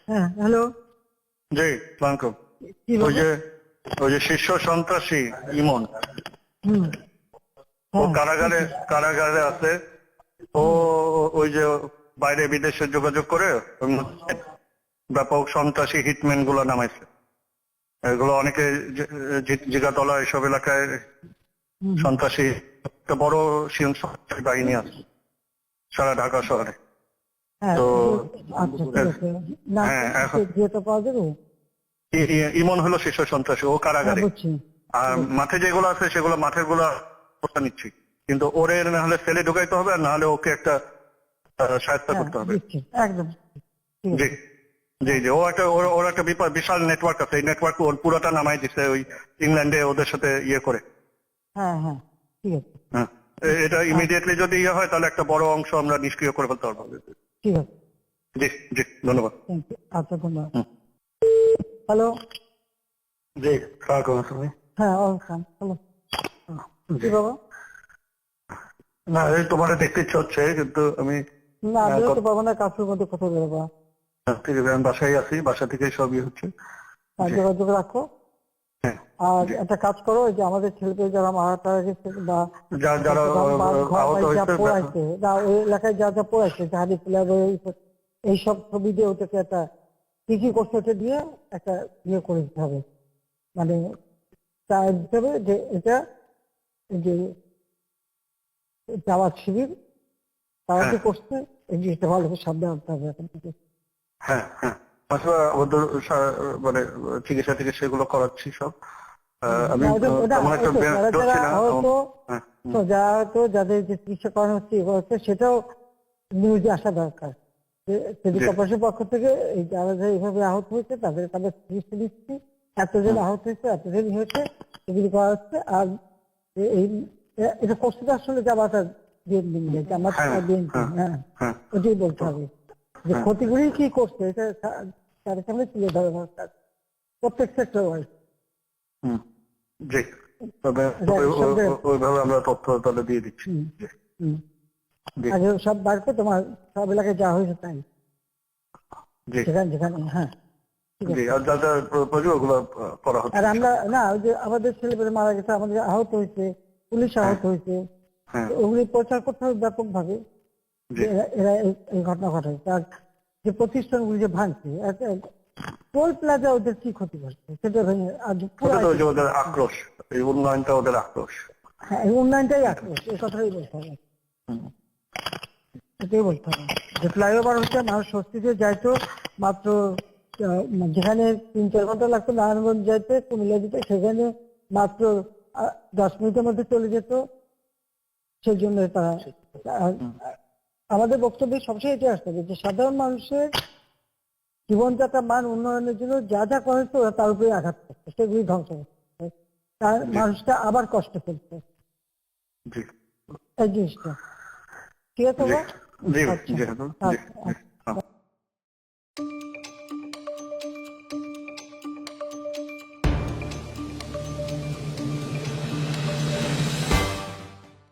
হ্যাঁ, হ্যালো। জি, সালামালাইকুম। কি ওই বলবো? যে ওই যে শীর্ষ সন্ত্রাসী ইমন, হুম। ও হ্যাঁ, কারাগারে কারাগারে আছে। ও ওই যে বাইরে বিদেশে যোগাযোগ করে ওর মধ্যে ব্যাপক সন্ত্রাসী হিটম্যান গুলো নামাইছে। এগুলো অনেকে জিগাতলা এসব এলাকায় হুম, সন্ত্রাসী একটা বড় সন্ত্রাসী বাহিনী আছে সারা ঢাকা শহরে। হ্যাঁ, তো আচ্ছা ঠিক আছে। নাম হ্যাঁ, এখন যেটা পাওয়া যাবে? ইমন হলো শীর্ষ সন্ত্রাসী, ও হ্যাঁ, কারাগারে। বুঝছি। আর মাঠে যেগুলো আছে সেগুলো মাঠের গুলা কথা নিচ্ছি, কিন্তু ওরে না হলে সেলে ঢুকাইতে হবে, আর না হলে ওকে একটা সাহায্য হ্যাঁ, করতে হবে। দিচ্ছি একদম। ঠিক জি আছে। জি জি, ও একটা ওর একটা বিশাল নেটওয়ার্ক আছে। এই নেটওয়ার্ক ওর পুরোটা নামাই দিছে ওই ইংল্যান্ডে ওদের সাথে ইয়ে করে। হ্যাঁ, হ্যাঁ, ঠিক আছে। হ্যাঁ, এটা ইমিডিয়েটলি যদি ইয়ে হয় তাহলে একটা বড় অংশ আমরা নিষ্ক্রিয় করে ফেলতে পারবো। ঠিক আছে। জি জি, ধন্যবাদ। Thank you. আচ্ছা, ধন্যবাদ। হুম। হ্যালো। জি, স্বাগতম আসলে। হ্যাঁ, ওয়েলকাম। হ্যালো। কি জি, বাবা? না এই তোমার দেখতে ইচ্ছে হচ্ছে, কিন্তু আমি না, আমিও তো গত- পাবো না, কাছের মধ্যে কথা বলবো। ঠিক আছে, আমি বাসায় আছি, বাসা থেকে সবই হচ্ছে। জি যোগাযোগ রাখো। হ্যাঁ। আর জি, একটা কাজ করো, ওই যে আমাদের ছেলেকে যারা মারা টারা গেছে বা যারা আহত যা হয়েছে পোড়াইছে, না ওই এলাকায় যা যা পোড়াইছে, জাহাদি প্লেয়ার এইসব ছবি দিয়ে ওটাকে একটা কি কি করছে ওটা দিয়ে একটা ইয়ে করে দিতে হবে। মানে তা দিতে হবে যে এটা এই যে জামাত শিবির তারা হ্যাঁ যে করছে, এই জিনিসটা ভালো করে সাবধান হতে হবে এখন থেকে। হ্যাঁ হ্যাঁ, আসলে ওদের মানে চিকিৎসা টিকিৎসা এগুলো করাচ্ছি সব। আমি না, ওটা তেমন একটা ওকে যারা যারা ধরছি না। হয়তো হ্যাঁ, তো যারা হয়তো যাদের যে চিকিৎসা করানো হচ্ছে এগুলো হচ্ছে, সেটাও নিউজে আসা দরকার। সিভিল জি কর্পোরেশনের পক্ষ থেকে এই যারা যারা এইভাবে আহত হয়েছে তাদের তাদের চিকিৎসা দিচ্ছি, এতজন হুম, আহত হয়েছে, এতজন হয়েছে, এগুলি করা হচ্ছে। আর এই এটা করছে তো আসলে জামাতা বিএনপি মিলে, জামাত হ্যাঁ বিএনপি, হ্যাঁ হ্যাঁ, হ্যাঁ ওটাই বলতে তো, হবে যে হ্যাঁ ক্ষতিগুলি কি করছে এটা তাদের সামনে তুলে ধরা দরকার প্রত্যেক সেক্টর ওয়াইজ। হুম, জি, তবে শব্দের ওইভাবে আমরা তথ্য তাহলে দিয়ে দিচ্ছি। জি জি আগে সব বাড়ছে, তোমার সব এলাকায় যা হয়েছে তাই, জি যেখানে যেখানে, হ্যাঁ, ঠিক জি, আছে। আর যা যা প্রয়োজন ওগুলো করা হচ্ছে আর আমরা ইনশাআল্লাহ। না, ওই যে আমাদের ছেলেপেলে মারা গেছে, আমাদের আহত হয়েছে, পুলিশ হ্যাঁ আহত হয়েছে, হ্যাঁ, ওগুলি প্রচার করতে হবে ব্যাপক ভাবে জি, যে এরা এরা এই ঘটনা ঘটাইছে। আর যে প্রতিষ্ঠানগুলি যে ভাঙছে, টোল প্লাজা ওদের কি ক্ষতি করছে সেটা ভেঙে আজ পুরো ওটা তো ওই যে ওদের আক্রোশ, এই উন্নয়নটা ওদের আক্রোশ। হ্যাঁ, এই উন্নয়নটাই আক্রোশ, এই কথাটাই বলতে হবে, হুম, এটাই বলতে হবে। যে ফ্লাইওভার হচ্ছে মানুষ স্বস্তিতে যাইতো মাত্র যেখানে 3-4 ঘন্টা লাগতো নারায়ণগঞ্জ যাইতে, কুমিল্লা যেতে, সেখানে মাত্র 10 মিনিটের মধ্যে চলে যেত। সেই জন্য তারা আর হুম, আমাদের বক্তব্যে সবসময় এটা আসতে হবে যে সাধারণ মানুষের জীবনযাত্রার মান উন্নয়নের জন্য যা যা করেছে ওরা তার উপরে আঘাত করছে, সেগুলি ধ্বংস করছে, তার জি মানুষটা আবার কষ্ট ফেলছে, জি এই জিনিসটা। ঠিক আছে জি বাবা? জি আচ্ছা, জি জি আচ্ছা, আচ্ছা।